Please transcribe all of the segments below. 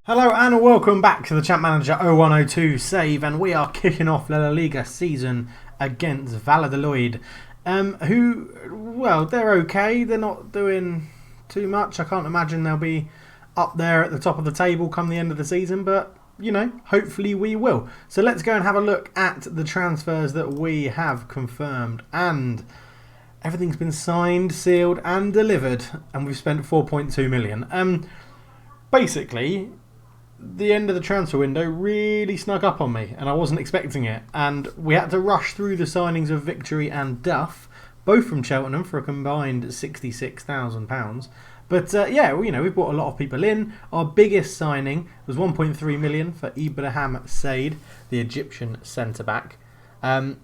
Hello and welcome back to the Champ Manager 0102 save, and we are kicking off La Liga season against Valladolid, who, well, they're okay. They're not doing too much. I can't imagine they'll be up there at the top of the table come the end of the season, but, you know, hopefully we will. So let's go and have a look at the transfers that we have confirmed, and everything's been signed, sealed and delivered, and we've spent 4.2 million. Basically, the end of the transfer window really snuck up on me and I wasn't expecting it, and we had to rush through the signings of Victory and Duff, both from Cheltenham, for a combined £66,000. But yeah, you know, we brought a lot of people in. Our biggest signing was 1.3 million for Ibrahim Said, the Egyptian centre-back.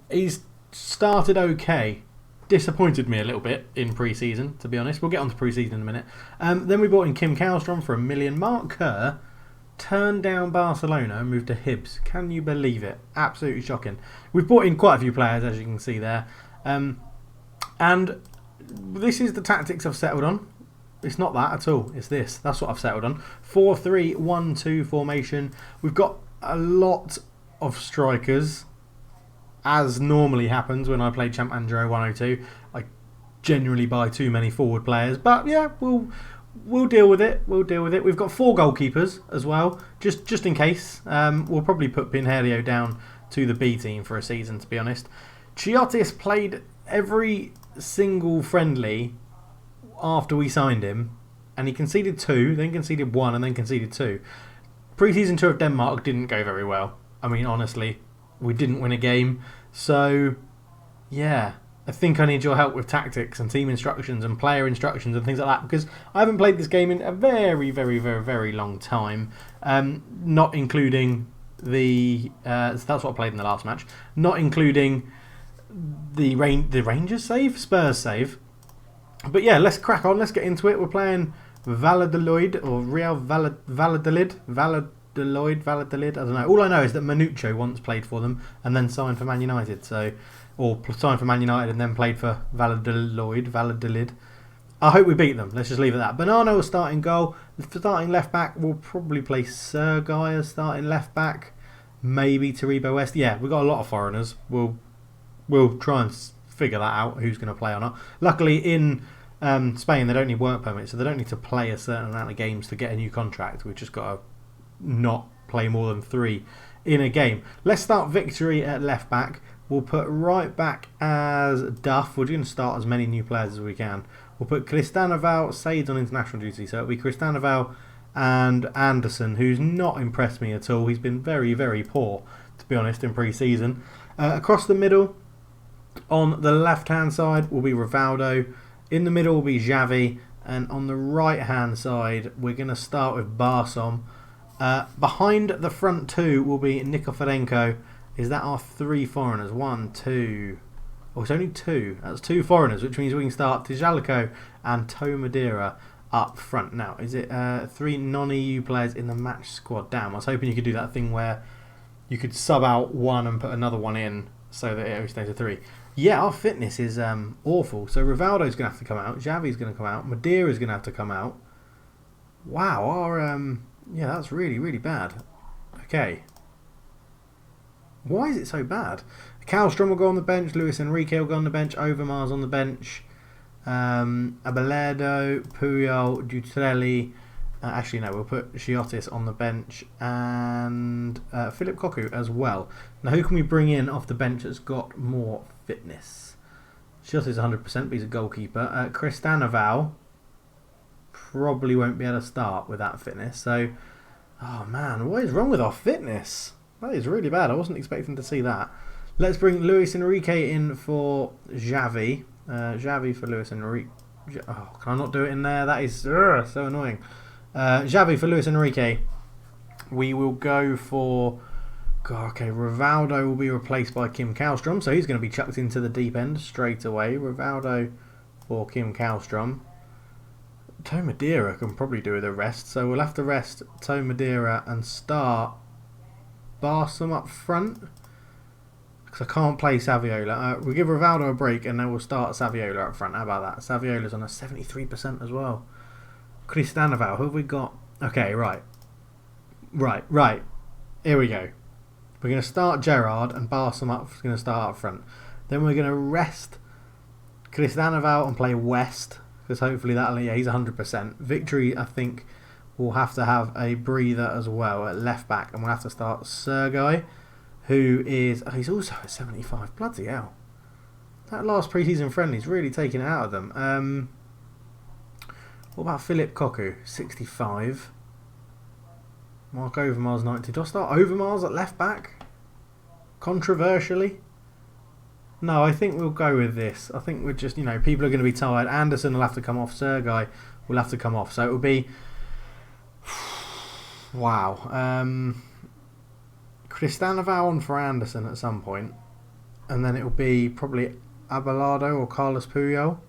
He's started okay. Disappointed me a little bit in pre-season, to be honest. We'll get on to pre-season in a minute. Then we brought in Kim Kallstrom for £1 million. Mark Kerr turned down Barcelona and moved to Hibs. Can you believe it? Absolutely shocking. We've brought in quite a few players, as you can see there. And this is the tactics I've settled on. It's not that at all. It's this. That's what I've settled on. 4-3-1-2 formation. We've got a lot of strikers, as normally happens when I play Champ Manager 0102. I generally buy too many forward players. But yeah, We'll deal with it. We'll deal with it. We've got 4 goalkeepers as well, just in case. We'll probably put Pinheiro down to the B team for a season, to be honest. Chiotis played every single friendly after we signed him, and he conceded 2, then conceded 1, and then conceded 2. Pre-season tour of Denmark didn't go very well. I mean, honestly, we didn't win a game. So, yeah, I think I need your help with tactics and team instructions and player instructions and things like that, because I haven't played this game in a very, very, very, very long time. Not including the that's what I played in the last match. Not including the Rangers save, Spurs save. But yeah, let's crack on. Let's get into it. We're playing Valladolid or Real Valladolid. Valladolid. I don't know. All I know is that Manuccio once played for them and then signed for Man United. Or signed for Man United and then played for Valladolid. I hope we beat them. Let's just leave it at that. Bonano will start in goal. The starting left back, we'll probably play Sergei as starting left back. Maybe Taribo West. Yeah, we've got a lot of foreigners. We'll try and figure that out, who's going to play or not. Luckily in Spain they don't need work permits, so they don't need to play a certain amount of games to get a new contract. We've just got to not play more than 3 in a game. Let's start Victory at left back. We'll put right back as Duff. We're going to start as many new players as we can. We'll put Cristanoval, Said's on international duty, so it'll be Cristanoval and Anderson, who's not impressed me at all. He's been very, very poor, to be honest, in pre-season. Across the middle, on the left-hand side, will be Rivaldo. In the middle will be Xavi. And on the right-hand side, we're going to start with Barsom. Behind the front 2 will be Nikiforenko. Is that our 3 foreigners? 1, 2. Oh, it's only 2. That's 2 foreigners, which means we can start Tijalico and Tomadera up front. Now, is it 3 non-EU players in the match squad? Damn, I was hoping you could do that thing where you could sub out 1 and put another one in so that it always stays a 3. Yeah, our fitness is awful. So Rivaldo's going to have to come out. Xavi's going to come out. Madeira's going to have to come out. Wow, our yeah, that's really, really bad. Okay. Why is it so bad? Kallstrom will go on the bench. Luis Enrique will go on the bench. Overmars on the bench. Abeledo, Puyol, Dutrelli. Actually, no, we'll put Chiotis on the bench. And Philip Koku as well. Now, who can we bring in off the bench that's got more fitness? Chiotis is 100%, but he's a goalkeeper. Cristanoval probably won't be able to start with that fitness. So, oh man, what is wrong with our fitness? That is really bad. I wasn't expecting to see that. Let's bring Luis Enrique in for Xavi. Xavi for Luis Enrique. Oh, can I not do it in there? That is so annoying. Xavi for Luis Enrique. We will go for... God, okay, Rivaldo will be replaced by Kim Kallstrom. So he's going to be chucked into the deep end straight away. Rivaldo for Kim Kallstrom. Tomadera can probably do the rest. So we'll have to rest Tomadera and start Barsom up front, because I can't play Saviola. We'll give Rivaldo a break and then we'll start Saviola up front. How about that? Saviola's on a 73% as well. Cristanoval, who have we got? Okay, right. Right. Here we go. We're going to start Gerard and Barsom up. Going to start up front. Then we're going to rest Cristanoval and play West, because hopefully that'll, yeah, he's 100%. Victory, I think, will have to have a breather as well at left back, and we'll have to start Sergei, who is, he's also at 75. Bloody hell. That last pre-season friendly's really taken it out of them. What about Philip Koku? 65. Mark Overmars, 90. Do I start Overmars at left back? Controversially? No, I think we'll go with this. I think we're just, people are going to be tired. Anderson will have to come off. Sergei will have to come off. So it will be... Wow. Cristanoval on for Anderson at some point. And then it will be probably Abelardo or Carlos Puyol.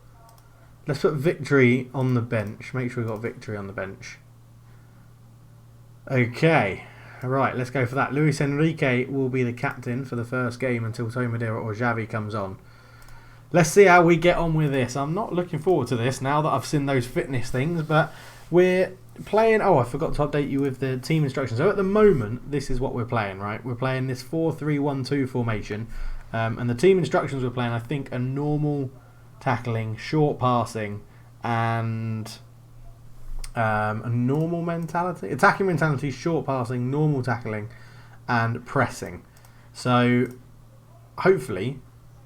Let's put Victory on the bench. Make sure we've got Victory on the bench. Okay. Right, let's go for that. Luis Enrique will be the captain for the first game until Tomadera or Xavi comes on. Let's see how we get on with this. I'm not looking forward to this now that I've seen those fitness things, but we're playing... Oh, I forgot to update you with the team instructions. So at the moment, this is what we're playing, right? We're playing this 4-3-1-2 formation, and the team instructions we're playing, I think, are normal tackling, short passing, and... a normal mentality, attacking mentality, short passing, normal tackling, and pressing. So hopefully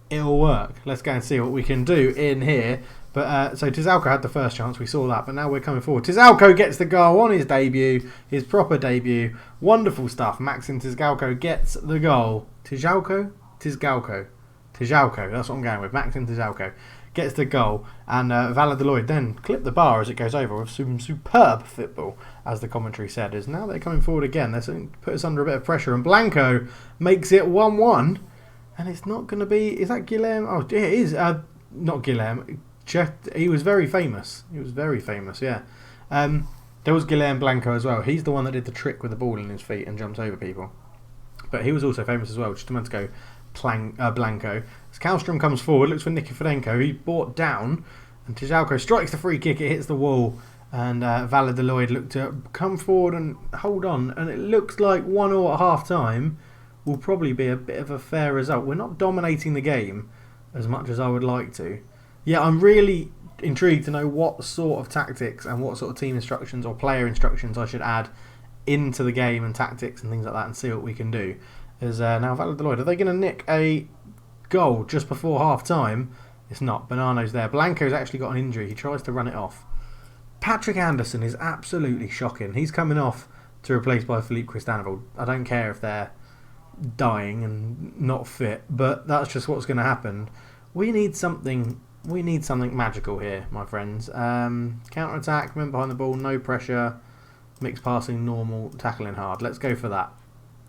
it'll work. Let's go and see what we can do in here. But so Tizalco had the first chance, we saw that, but now we're coming forward. Tizalco gets the goal on his debut, his proper debut. Wonderful stuff. Maxim Tizalco gets the goal. Tizalco, that's what I'm going with. Maxim Tizalco gets the goal, and Valladolid then clip the bar as it goes over with some superb football, as the commentary said. As now they're coming forward again, they're starting to put us under a bit of pressure, and Blanco makes it 1-1, and it's not going to be... Is that Guilherme? Oh, it is. Not Guilherme. He was very famous. Yeah. There was Guilherme Blanco as well. He's the one that did the trick with the ball in his feet and jumped over people. But he was also famous as well. Just a moment ago, Blanco. As Kallstrom comes forward, looks for Nikiforenko. He brought down, and Tizalco strikes the free kick. It hits the wall, and Valladolid look to come forward and hold on. And it looks like 1-1 at half time will probably be a bit of a fair result. We're not dominating the game as much as I would like to. Yeah, I'm really intrigued to know what sort of tactics and what sort of team instructions or player instructions I should add into the game and tactics and things like that, and see what we can do. As now Valladolid, are they going to nick a goal just before half time? It's not. Bonanno's there. Blanco's actually got an injury. He tries to run it off. Patrick Anderson is absolutely shocking. He's coming off to replace by Philippe Cristanoval. I don't care if they're dying and not fit, but that's just what's going to happen. We need something magical here, my friends. Counter attack, men behind the ball, no pressure, mixed passing, normal, tackling hard. Let's go for that.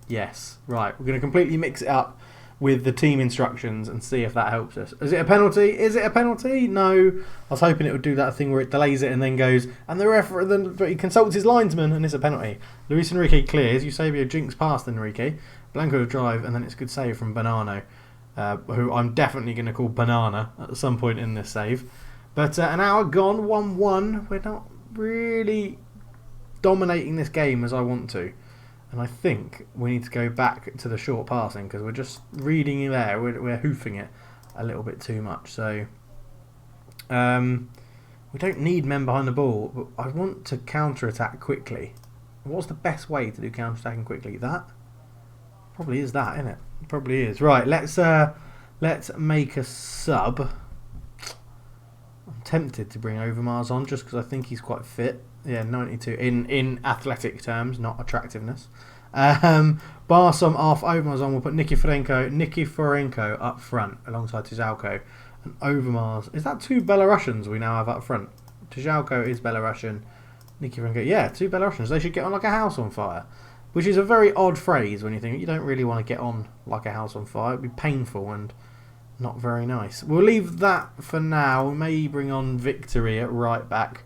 Yes, right. We're going to completely mix it up with the team instructions and see if that helps us. Is it a penalty? Is it a penalty? No. I was hoping it would do that thing where it delays it and then goes, and the referee then he consults his linesman and it's a penalty. Luis Enrique clears. Eusebio jinks past Enrique. Blanco to drive, and then it's a good save from Bonanno, who I'm definitely going to call Banana at some point in this save. But an hour gone, 1-1. We're not really dominating this game as I want to. And I think we need to go back to the short passing, because we're just reading it there. We're hoofing it a little bit too much. So we don't need men behind the ball, but I want to counter-attack quickly. What's the best way to do counter-attacking quickly? That? Probably is that, isn't it? Probably is. Right, let's make a sub. I'm tempted to bring Overmars on just because I think he's quite fit. Yeah, 92 in athletic terms, not attractiveness. Barsom off, Overmars on. We'll put Nikiforenko up front alongside Tizalco. And Overmars. Is that two Belarusians we now have up front? Tizalco is Belarusian. Nikiforenko. Yeah, two Belarusians. They should get on like a house on fire. Which is a very odd phrase when you think you don't really want to get on like a house on fire. It'd be painful and not very nice. We'll leave that for now. We may bring on Victory at right back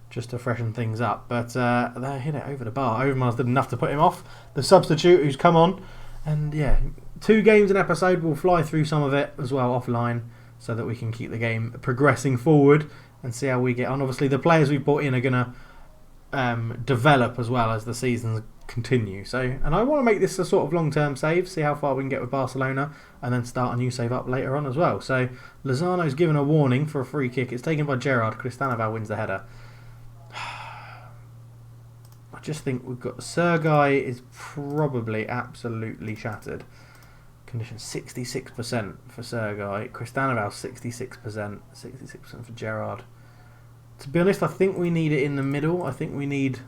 just to freshen things up. But they hit it over the bar. Overmars did enough to put him off. The substitute who's come on. And yeah, 2 games an episode. We'll fly through some of it as well offline so that we can keep the game progressing forward and see how we get on. Obviously, the players we've brought in are going to develop as well as the seasons continue. So, and I want to make this a sort of long-term save, see how far we can get with Barcelona, and then start a new save up later on as well. So Lozano's given a warning for a free kick. It's taken by Gerrard. Cristanoval wins the header. I just think we've got Sergei is probably absolutely shattered. Condition 66% for Sergei. Cristanoval 66%. 66% for Gerrard. To be honest, I think we need it in the middle. I think we need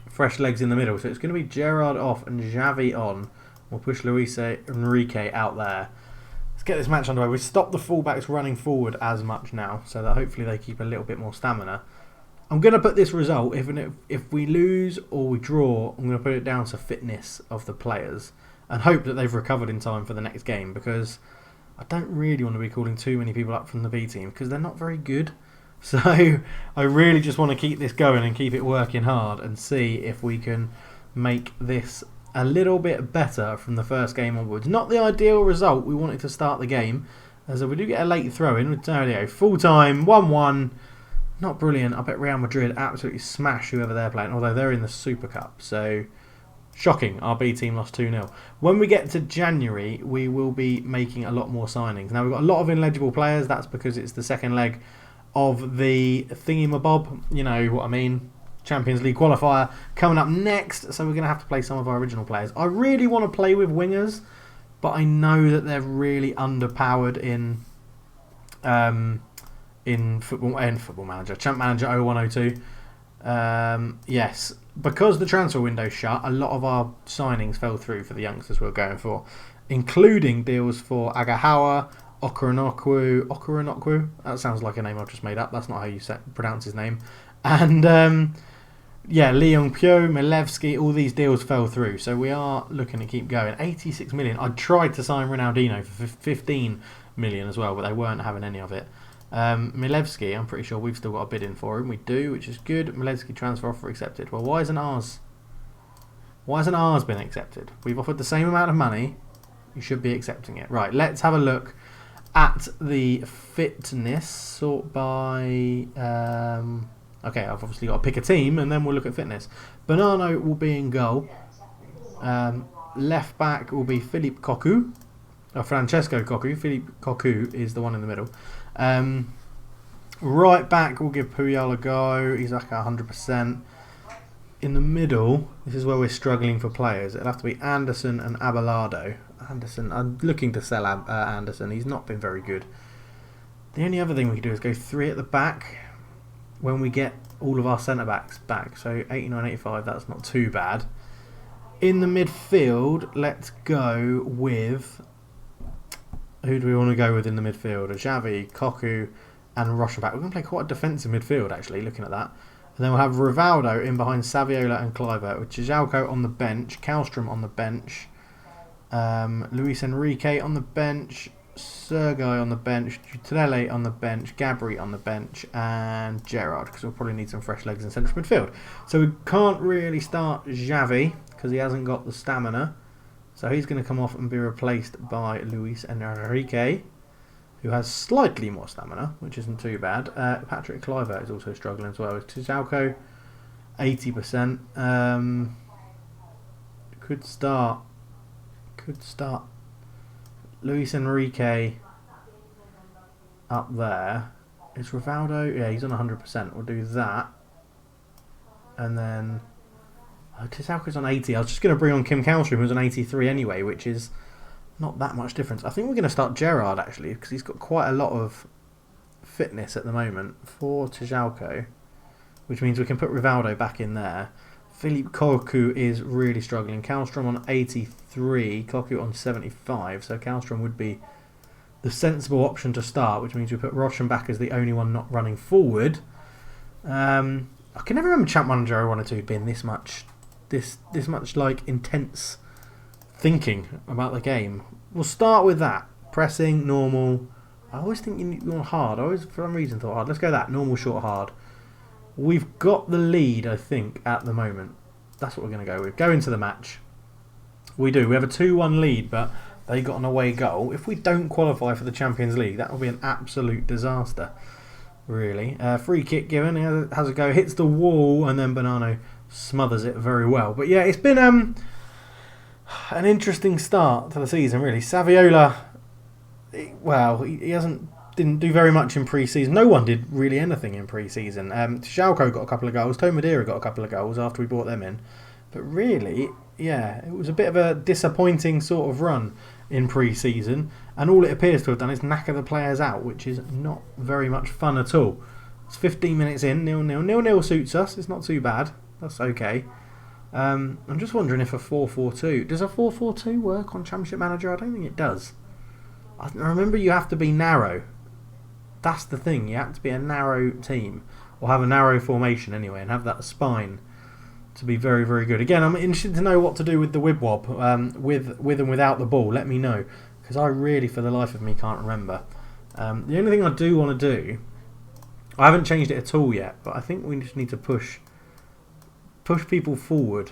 fresh legs in the middle. So it's going to be Gerrard off and Xavi on. We'll push Luis Enrique out there. Let's get this match underway. We've stopped the fullbacks running forward as much now, so that hopefully they keep a little bit more stamina. I'm going to put this result, if we lose or we draw, I'm going to put it down to fitness of the players and hope that they've recovered in time for the next game, because I don't really want to be calling too many people up from the B team because they're not very good. So I really just want to keep this going and keep it working hard and see if we can make this a little bit better from the first game onwards. Not the ideal result we wanted to start the game, as we do get a late throw in with Dario. Full time, 1-1. Not brilliant. I bet Real Madrid absolutely smash whoever they're playing, although they're in the Super Cup. So shocking, our B team lost 2-0. When we get to January, we will be making a lot more signings. Now we've got a lot of ineligible players. That's because it's the second leg of the thingy-mabob, you know what I mean, Champions League qualifier coming up next, so we're going to have to play some of our original players. I really want to play with wingers, but I know that they're really underpowered in Football Manager, Champ Manager 0102. Yes, because the transfer window's shut, a lot of our signings fell through for the youngsters we're going for, including deals for Agahawa, Okuranokwu. That sounds like a name I've just made up. That's not how you pronounce his name. And yeah, Leon Pyo, Milevski, all these deals fell through. So we are looking to keep going. 86 million. I tried to sign Ronaldinho for 15 million as well, but they weren't having any of it. Milevski, I'm pretty sure we've still got a bid in for him. We do, which is good. Milevski transfer offer accepted. Well, why hasn't ours been accepted? We've offered the same amount of money. You should be accepting it. Right, let's have a look at the fitness. Sort by... okay, I've obviously got to pick a team, and then we'll look at fitness. Bonanno will be in goal. Left back will be Philippe Cocu. Francesco Cocu. Philippe Cocu is the one in the middle. Right back, we'll give Puyol a go. He's like 100%. In the middle, this is where we're struggling for players. It'll have to be Anderson and Abelardo. Anderson, I'm looking to sell Anderson. He's not been very good. The only other thing we can do is go 3 at the back when we get all of our centre-backs back. So 89, 85, that's not too bad. In the midfield, let's go with... Who do we want to go with in the midfield? Xavi, Cocu and Rochenbach. We're going to play quite a defensive midfield, actually, looking at that. And then we'll have Rivaldo in behind Saviola and Kluivert, with Jalko on the bench, Kallstrom on the bench, Luis Enrique on the bench, Sergei on the bench, Jutelele on the bench, Gabri on the bench, and Gerrard, because we'll probably need some fresh legs in central midfield. So we can't really start Xavi, because he hasn't got the stamina. So he's going to come off and be replaced by Luis Enrique, who has slightly more stamina, which isn't too bad. Patrick Kluivert is also struggling as well. Jalko, 80%. Could start Luis Enrique up there. Is Rivaldo? Yeah, he's on 100%. We'll do that. And then... Jalko's on 80. I was just going to bring on Kim Kallstrom, who's on 83 anyway, which is not that much difference. I think we're going to start Gerrard, actually, because he's got quite a lot of fitness at the moment for Jalko, which means we can put Rivaldo back in there. Philippe Cocu is really struggling. Kallstrom on 83, Cocu on 75, so Kallstrom would be the sensible option to start, which means we put Rochenbach as the only one not running forward. I can never remember Champ Manager 0102 being this much like intense thinking about the game. We'll start with that. Pressing, normal. I always think you want hard. I always, for some reason, thought hard. Let's go that. Normal, short, hard. We've got the lead, I think, at the moment. That's what we're going to go with. Go into the match. We do. We have a 2-1 lead, but they got an away goal. If we don't qualify for the Champions League, that will be an absolute disaster. Really. Free kick given. Has a go. Hits the wall, and then Bonanno smothers it very well. But yeah, it's been an interesting start to the season, really. Saviola, well, he didn't do very much in pre-season. No one did really anything in pre-season. Tjalco got a couple of goals. Tomadera got a couple of goals after we brought them in. But really, yeah, it was a bit of a disappointing sort of run in pre-season. And all it appears to have done is knacker the players out, which is not very much fun at all. It's 15 minutes in, 0-0. 0-0 suits us. It's not too bad. That's okay. I'm just wondering if a 4-4-2... Does a 4-4-2 work on Championship Manager? I don't think it does. I remember you have to be narrow. That's the thing. You have to be a narrow team. Or have a narrow formation anyway. And have that spine to be very, very good. Again, I'm interested to know what to do with the Wibwob. With and without the ball. Let me know. Because I really, for the life of me, can't remember. The only thing I do want to do... I haven't changed it at all yet. But I think we just need to push people forward.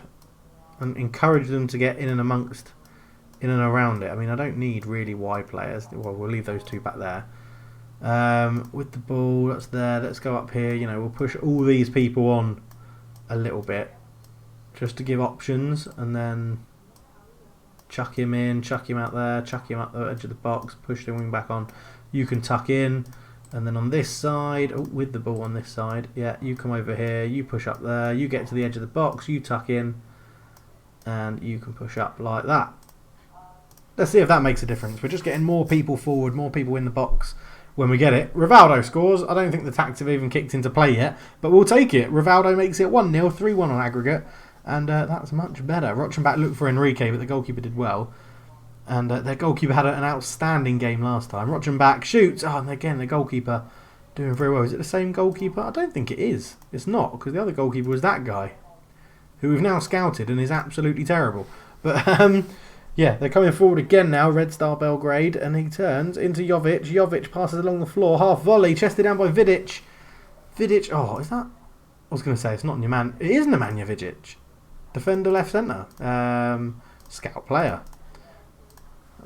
And encourage them to get in and around it. I mean, I don't need really wide players. Well, we'll leave those two back there. With the ball, that's there. Let's go up here. You know, we'll push all these people on a little bit. Just to give options. And then chuck him in, chuck him out there, chuck him up the edge of the box, push the wing back on. You can tuck in. And then on this side, with the ball on this side, yeah, you come over here, you push up there, you get to the edge of the box, you tuck in, and you can push up like that. Let's see if that makes a difference. We're just getting more people forward, more people in the box when we get it. Rivaldo scores. I don't think the tactics have even kicked into play yet, but we'll take it. Rivaldo makes it 1-0, 3-1 on aggregate, and that's much better. Rochenbach looked for Enrique, but the goalkeeper did well. And their goalkeeper had an outstanding game last time. Rochenbach shoots. Oh, and again, the goalkeeper doing very well. Is it the same goalkeeper? I don't think it is. It's not, because the other goalkeeper was that guy, who we've now scouted and is absolutely terrible. But yeah, they're coming forward again now. Red Star Belgrade, and he turns into Jovic. Jovic passes along the floor, half volley, chested down by Vidic. Vidic, oh, is that? I was going to say it's not Nemanja. It is Nemanja Vidic, defender, left centre, scout player.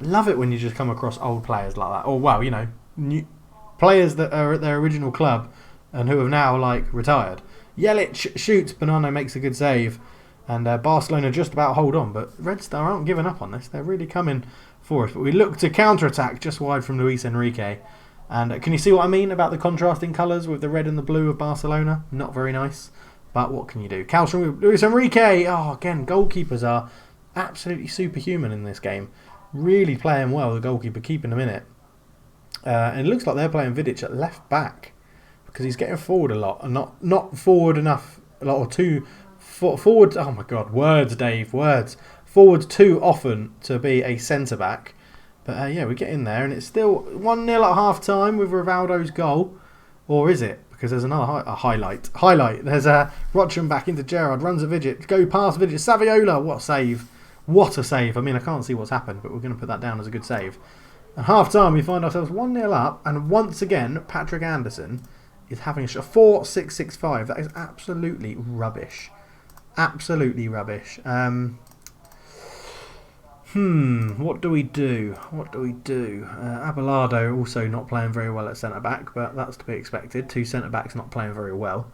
Love it when you just come across old players like that, or well, you know, new players that are at their original club and who have now like retired. Jelic shoots, Bonanno makes a good save, and Barcelona just about hold on, but Red Star aren't giving up on this. They're really coming for us. But we look to counter-attack just wide from Luis Enrique, and can you see what I mean about the contrasting colours with the red and the blue of Barcelona? Not very nice, but what can you do? Calcium with Luis Enrique. Oh, again, goalkeepers are absolutely superhuman in this game. Really playing well, the goalkeeper keeping them in it. And it looks like they're playing Vidic at left back because he's getting forward a lot and not forward enough, a lot or too forward. Oh my God, words, Dave, words. Forward too often to be a centre back. But yeah, we get in there and it's still 1-0 at half time with Rivaldo's goal, or is it? Because there's another highlight. There's Rochenbach into Gerrard, runs at Vidic, go past Vidic, Saviola, what a save. What a save. I mean, I can't see what's happened, but we're going to put that down as a good save. At half-time, we find ourselves 1-0 up, and once again, Patrick Anderson is having a 4-6-6-5. That is absolutely rubbish. Absolutely rubbish. What do we do? Abelardo also not playing very well at centre-back, but that's to be expected. Two centre-backs not playing very well.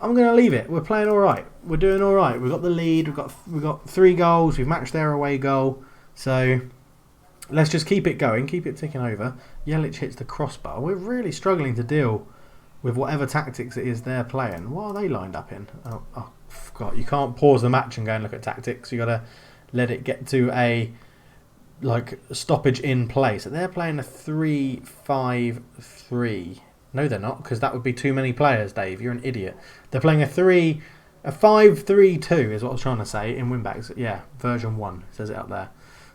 I'm going to leave it. We're playing all right. We're doing all right. We've got the lead. We've got 3 goals. We've matched their away goal. So let's just keep it going. Keep it ticking over. Jelic hits the crossbar. We're really struggling to deal with whatever tactics it is they're playing. What are they lined up in? Oh God! You can't pause the match and go and look at tactics. You got to let it get to a stoppage in play. So they're playing a 3-5-3. No, they're not, because that would be too many players, Dave. You're an idiot. They're playing a 5-3-2 is what I was trying to say in winbacks. Yeah, version 1 says it up there.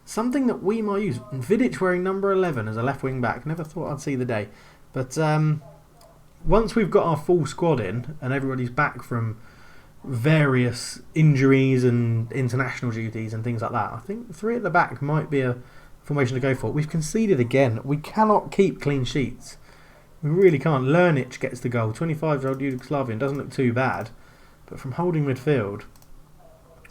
Something that we might use. Vidic wearing number 11 as a left wing back. Never thought I'd see the day. But once we've got our full squad in and everybody's back from various injuries and international duties and things like that, I think 3 at the back might be a formation to go for. We've conceded again. We cannot keep clean sheets. We really can't. Lernic gets the goal. 25-year-old Yugoslavian doesn't look too bad. But from holding midfield,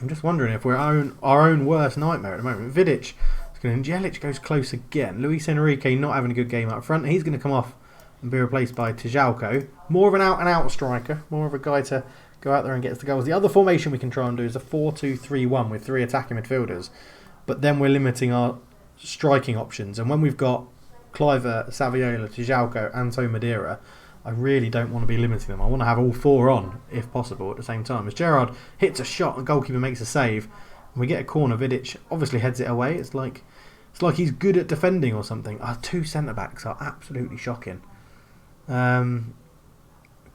I'm just wondering if we're our own worst nightmare at the moment. Vidic, Jelic goes close again. Luis Enrique not having a good game up front. He's going to come off and be replaced by Tjalco. More of an out-and-out striker. More of a guy to Go out there and get us the goals. The other formation we can try and do is a 4-2-3-1 with 3 attacking midfielders. But then we're limiting our striking options. And when we've got Kluivert, Saviola, Tjalko, Anto Madeira, I really don't want to be limiting them. I want to have all 4 on, if possible, at the same time. As Gerrard hits a shot and the goalkeeper makes a save, and we get a corner, Vidic obviously heads it away. It's like he's good at defending or something. Our 2 centre-backs are absolutely shocking. Can't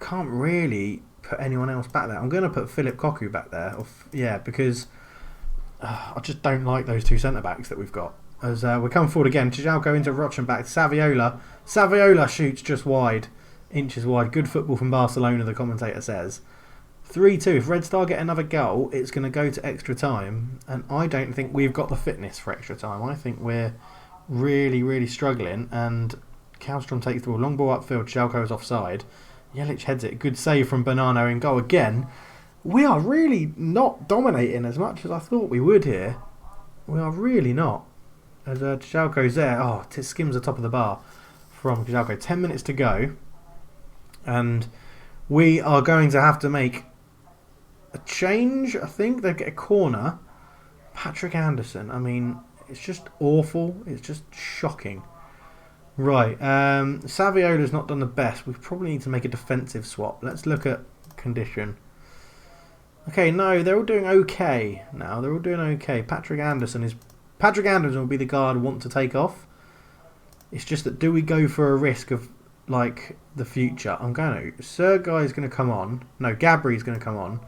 really put anyone else back there. I'm going to put Philip Cocu back there. Because I just don't like those 2 centre-backs that we've got. As we come forward again, Tjalko into Rochenbach. Saviola shoots just wide. Inches wide. Good football from Barcelona, the commentator says. 3-2. If Red Star get another goal, it's going to go to extra time. And I don't think we've got the fitness for extra time. I think we're really, really struggling. And Kallstrom takes the ball. Long ball upfield. Tjalko's offside. Jelic heads it. Good save from Bonanno in goal again. We are really not dominating as much as I thought we would here. We are really not. As Tjalko's there. Oh, it skims the top of the bar from Tjalko. 10 minutes to go. And we are going to have to make a change, I think. They get a corner. Patrick Anderson. I mean, it's just awful. It's just shocking. Right. Saviola's not done the best. We probably need to make a defensive swap. Let's look at condition. Okay, no, they're all doing okay now. They're all doing okay. Patrick Anderson will be the guy I'd want to take off. It's just that do we go for a risk of like the future? I'm going to. Sergei's going to come on. No, Gabri's going to come on.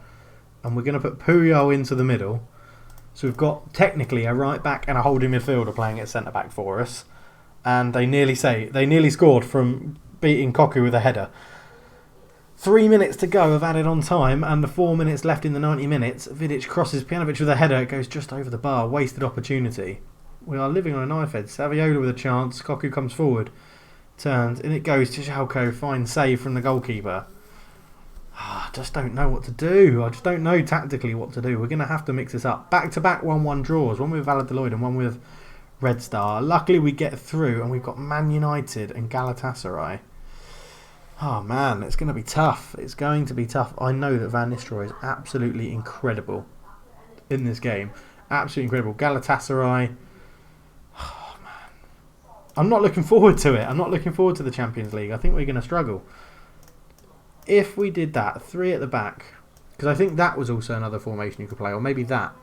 And we're going to put Puyol into the middle. So we've got technically a right back and a holding midfielder playing at centre back for us. And they nearly scored from beating Cocu with a header. 3 minutes to go of added on time, and the 4 minutes left in the 90 minutes. Vidic crosses Pjanovic with a header. It goes just over the bar. Wasted opportunity. We are living on a knife edge. Saviola with a chance. Cocu comes forward. Turns. And it goes to Tjalko. Fine save from the goalkeeper. I just don't know what to do. I just don't know tactically what to do. We're going to have to mix this up. Back-to-back 1-1 draws. One with Valladolid and one with Red Star. Luckily we get through, and we've got Man United and Galatasaray. Oh man, it's going to be tough. It's going to be tough. I know that Van Nistelrooy is absolutely incredible in this game. Absolutely incredible. Galatasaray. Oh man. I'm not looking forward to it. I'm not looking forward to the Champions League. I think we're going to struggle. If we did that, 3 at the back, because I think that was also another formation you could play, or maybe that.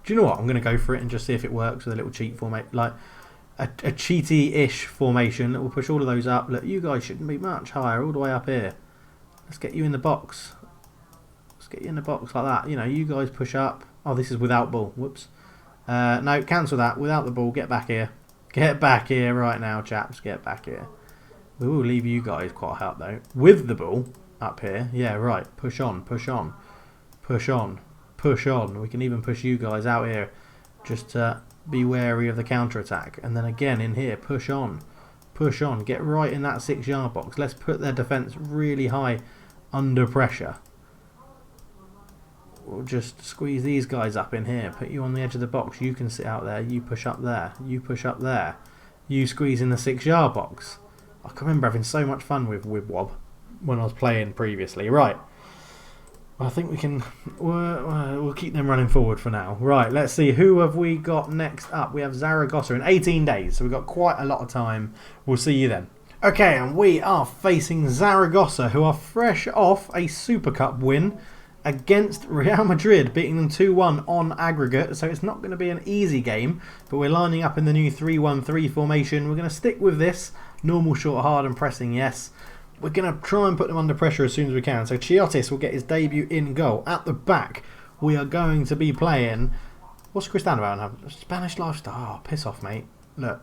Do you know what? I'm going to go for it and just see if it works with a little cheat formation, like a cheaty-ish formation that will push all of those up. Look, you guys shouldn't be much higher, all the way up here. Let's get you in the box. Let's get you in the box like that. You know, you guys push up. Oh, this is without ball. Whoops. No, cancel that. Without the ball, get back here. Get back here right now, chaps. Get back here. We will leave you guys quite high up, though. With the ball up here. Yeah, right. Push on, push on. Push on. Push on. We can even push you guys out here. Just be wary of the counter-attack. And then again in here, push on. Push on. Get right in that 6-yard box. Let's put their defence really high under pressure. We'll just squeeze these guys up in here. Put you on the edge of the box. You can sit out there. You push up there. You push up there. You squeeze in the 6-yard box. I can remember having so much fun with Wibwob when I was playing previously. Right. I think we can. We'll keep them running forward for now. Right, let's see. Who have we got next up? We have Zaragoza in 18 days, so we've got quite a lot of time. We'll see you then. Okay, and we are facing Zaragoza, who are fresh off a Super Cup win against Real Madrid, beating them 2-1 on aggregate. So it's not going to be an easy game, but we're lining up in the new 3-1-3 formation. We're going to stick with this. Normal, short, hard and pressing, yes. We're going to try and put them under pressure as soon as we can. So Chiotis will get his debut in goal. At the back, we are going to be playing... What's Cristiano about now? Spanish lifestyle. Oh, piss off, mate. Look.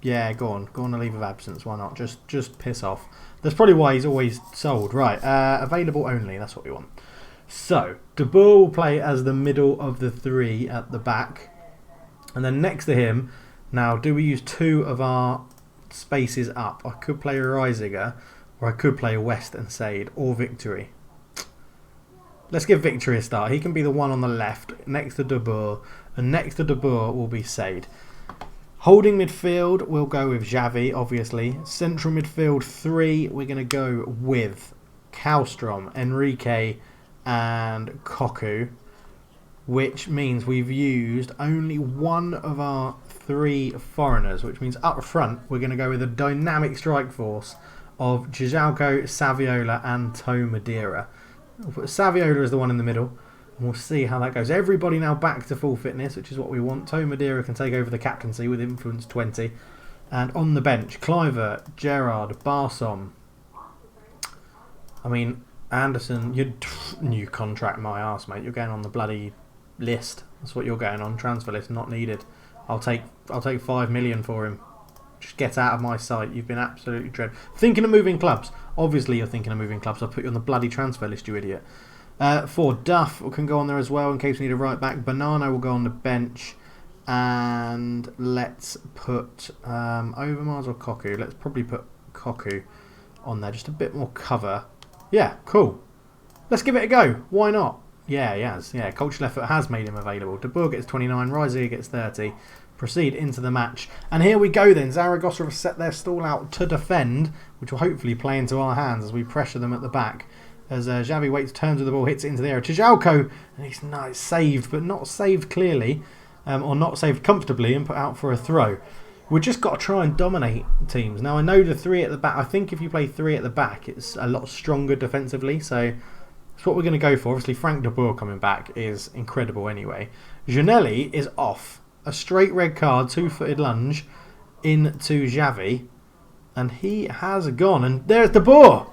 Yeah, go on. Go on a leave of absence. Why not? Just piss off. That's probably why he's always sold. Right. Available only. That's what we want. So, De Boer will play as the middle of the 3 at the back. And then next to him... Now, do we use 2 of our... spaces up? I could play Reisiger, or I could play West and Sade, or Victory. Let's give Victory a start. He can be the one on the left next to De Boer, and next to De Boer will be Sade. Holding midfield, we'll go with Xavi, obviously. Central midfield 3, we're going to go with Kallstrom, Enrique and Koku, which means we've used only one of our 3 foreigners, which means up front we're going to go with a dynamic strike force of Gijalko, Saviola and Toe Madeira. We'll put Saviola as the one in the middle, and we'll see how that goes. Everybody now back to full fitness, which is what we want. Toe Madeira can take over the captaincy with influence 20. And on the bench, Cliver, Gerard, Barsom. I mean, Anderson, you contract my arse, mate. You're going on the bloody list. That's what you're going on. Transfer list, not needed. I'll take 5 million for him. Just get out of my sight. You've been absolutely dreadful. Thinking of moving clubs. Obviously you're thinking of moving clubs. I'll put you on the bloody transfer list, you idiot. For Duff can go on there as well in case we need a right back. Banana will go on the bench. And let's put Overmars or Koku. Let's probably put Koku on there. Just a bit more cover. Yeah, cool. Let's give it a go. Why not? Yeah, he has. Yeah, cultural effort has made him available. De Boer gets 29. Rizier gets 30. Proceed into the match. And here we go then. Zaragoza have set their stall out to defend, which will hopefully play into our hands as we pressure them at the back. As Xavi waits, turns with the ball, hits it into the air. Gijalko, and he's nice, saved, but not saved clearly, or not saved comfortably, and put out for a throw. We've just got to try and dominate teams. Now, I know the 3 at the back. I think if you play 3 at the back, it's a lot stronger defensively, so that's what we're going to go for. Obviously, Frank de Boer coming back is incredible anyway. Gianelli is off. A straight red card, 2-footed lunge into Xavi, and he has gone. And there's de Boer.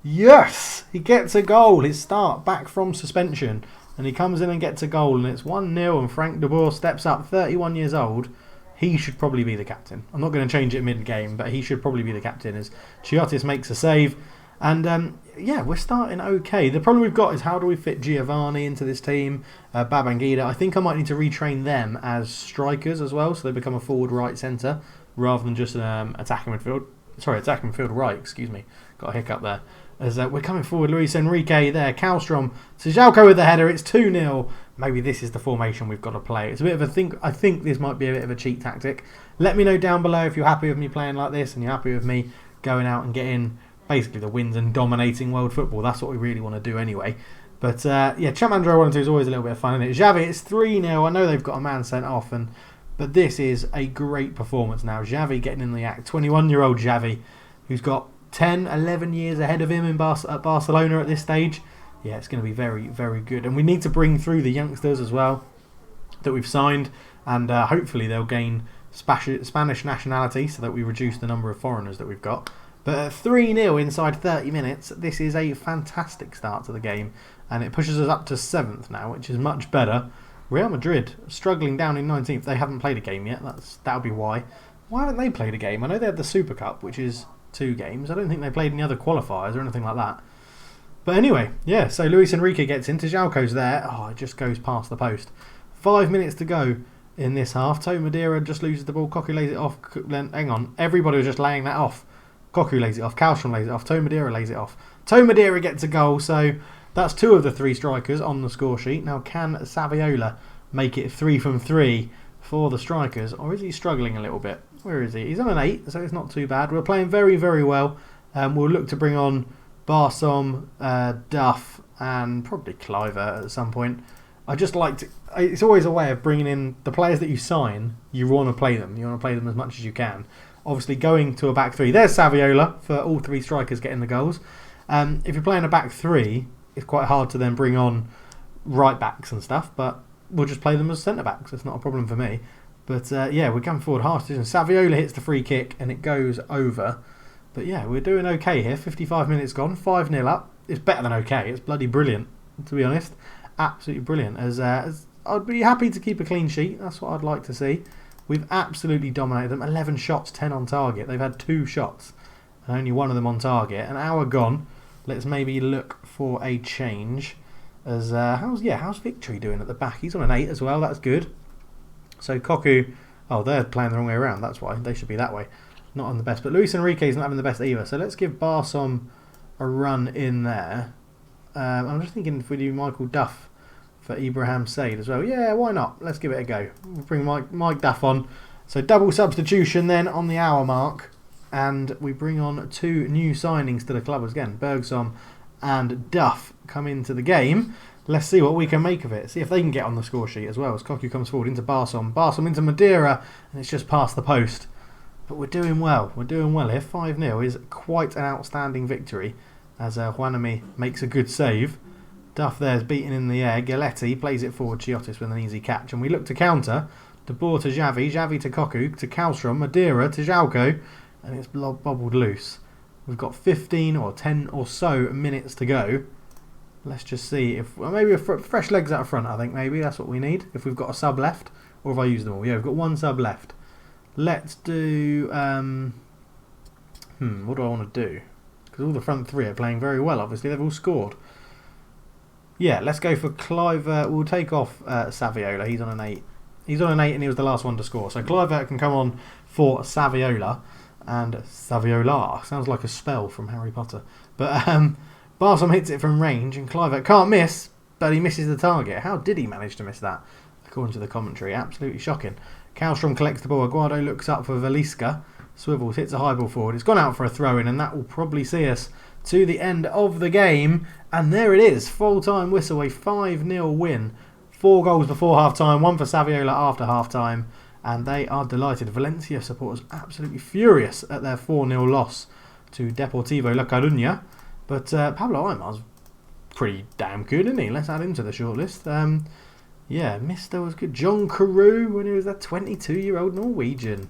Yes, he gets a goal. His start back from suspension, and he comes in and gets a goal, and it's 1-0. And Frank de Boer steps up, 31 years old. He should probably be the captain. I'm not going to change it mid-game, but he should probably be the captain as Chiotis makes a save. And yeah, we're starting okay. The problem we've got is how do we fit Giovanni into this team? Babangida. I think I might need to retrain them as strikers as well, so they become a forward right centre rather than just an attacking midfield. Sorry, attacking midfield right, excuse me. Got a hiccup there. As we're coming forward, Luis Enrique there, Kallstrom, Gijalko with the header. It's 2-0. Maybe this is the formation we've got to play. It's a bit of a think. I think this might be a bit of a cheat tactic. Let me know down below if you're happy with me playing like this and you're happy with me going out and getting basically the wins and dominating world football. That's what we really want to do anyway. But yeah, Chapman 102 is always a little bit of fun, isn't it? Xavi, it's 3-0. I know they've got a man sent off, but this is a great performance now. Xavi getting in the act. 21-year-old Xavi, who's got 10, 11 years ahead of him in at Barcelona at this stage. Yeah, it's going to be very, very good. And we need to bring through the youngsters as well that we've signed, and hopefully they'll gain Spanish nationality so that we reduce the number of foreigners that we've got. But 3-0 inside 30 minutes, this is a fantastic start to the game, and it pushes us up to 7th now, which is much better. Real Madrid struggling down in 19th. They haven't played a game yet. That'll be why. Why haven't they played a game? I know they had the Super Cup, which is 2 games. I don't think they played any other qualifiers or anything like that. But anyway, yeah, so Luis Enrique gets in. Gijalko's there. Oh, it just goes past the post. 5 minutes to go in this half. Toe Madeira just loses the ball. Koku lays it off. Hang on. Everybody was just laying that off. Koku lays it off. Kallstrom lays it off. Toe Madeira lays it off. Toe Madeira gets a goal. So that's 2 of the 3 strikers on the score sheet. Now, can Saviola make it 3 from 3 for the strikers? Or is he struggling a little bit? Where is he? He's on an 8, so it's not too bad. We're playing very, very well. We'll look to bring on Barsom, Duff, and probably Cliver at some point. I just like to... It's always a way of bringing in the players that you sign. You want to play them. You want to play them as much as you can. Obviously, going to a back 3. There's Saviola for all 3 strikers getting the goals. If you're playing a back 3, it's quite hard to then bring on right backs and stuff, but we'll just play them as centre backs. It's not a problem for me. But yeah, we're going forward harsh decision. Saviola hits the free kick and it goes over. But yeah, we're doing okay here. 55 minutes gone, 5-0 up. It's better than okay. It's bloody brilliant, to be honest. Absolutely brilliant. As I'd be happy to keep a clean sheet. That's what I'd like to see. We've absolutely dominated them. 11 shots, 10 on target. They've had 2 shots and only 1 of them on target. An hour gone. Let's maybe look for a change. As how's Victory doing at the back? He's on an 8 as well. That's good. So Koku, oh, they're playing the wrong way around. That's why they should be that way, not on the best. But Luis Enrique is not having the best either. So let's give Barsom a run in there. I'm just thinking if we do Michael Duff for Ibrahim Said as well. Yeah, why not? Let's give it a go. We'll bring Mike Duff on. So double substitution then on the hour mark, and we bring on 2 new signings to the club again. Bergsom and Duff come into the game. Let's see what we can make of it. See if they can get on the score sheet as well. As Koku comes forward into Barsom. Barsom into Madeira, and it's just past the post. But we're doing well. We're doing well here. 5-0 is quite an outstanding victory as Juanami makes a good save. Duff there's beaten in the air. Galetti plays it forward. Chiotis with an easy catch. And we look to counter. De Boer to Xavi. Xavi to Koku. To Kalstrom. Madeira to Jalko. And it's bobbled loose. We've got 15 or 10 or so minutes to go. Let's just see if... Well, maybe fresh legs out front, I think. Maybe that's what we need. If we've got a sub left. Or have I used them all? Yeah, we've got one sub left. Let's do... what do I want to do? Because all the front three are playing very well, obviously. They've all scored. Yeah, let's go for Kluivert. We'll take off Saviola. He's on an 8. He's on an 8 and he was the last one to score. So Kluivert can come on for Saviola. And Saviola. Sounds like a spell from Harry Potter. But Barsom hits it from range and Kluivert can't miss, but he misses the target. How did he manage to miss that? According to the commentary. Absolutely shocking. Kalstrom collects the ball. Aguado looks up for Veliska. Swivels, hits a high ball forward. It's gone out for a throw-in, and that will probably see us to the end of the game. And there it is. Full-time whistle, a 5-0 win. 4 goals before half-time, 1 for Saviola after half-time. And they are delighted. Valencia supporters absolutely furious at their 4-0 loss to Deportivo La Coruña. But Pablo Aymar's pretty damn good, isn't he? Let's add him to the shortlist. Yeah, Mister was good. John Carew, when he was that 22-year-old Norwegian.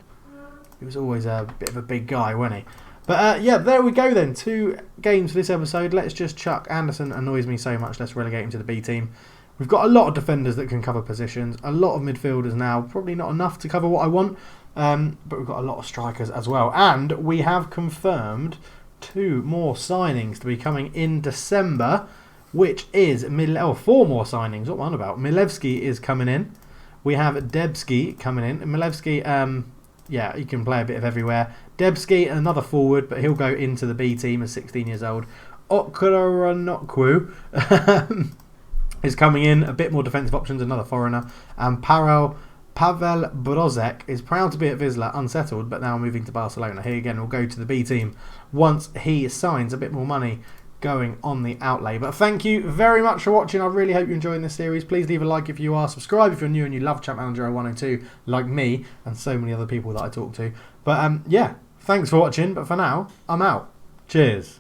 He was always a bit of a big guy, wasn't he? But yeah, there we go then. 2 games for this episode. Let's just chuck. Anderson annoys me so much. Let's relegate him to the B team. We've got a lot of defenders that can cover positions. A lot of midfielders now. Probably not enough to cover what I want. But we've got a lot of strikers as well. And we have confirmed 2 more signings to be coming in December. Which is 4 more signings. What am I on about? Milevski is coming in. We have Debski coming in. Milevski, yeah, he can play a bit of everywhere. Debski, another forward, but he'll go into the B team at 16 years old. Okranokwu is coming in. A bit more defensive options, another foreigner. And Pavel Brozek is proud to be at Vizsla, unsettled, but now moving to Barcelona. He again will go to the B team once he signs a bit more money going on the outlay. But thank you very much for watching. I really hope you're enjoying this series. Please leave a like if you are. Subscribe if you're new and you love Champ Manager 0102 like me and so many other people that I talk to. But yeah, thanks for watching. But for now, I'm out. Cheers.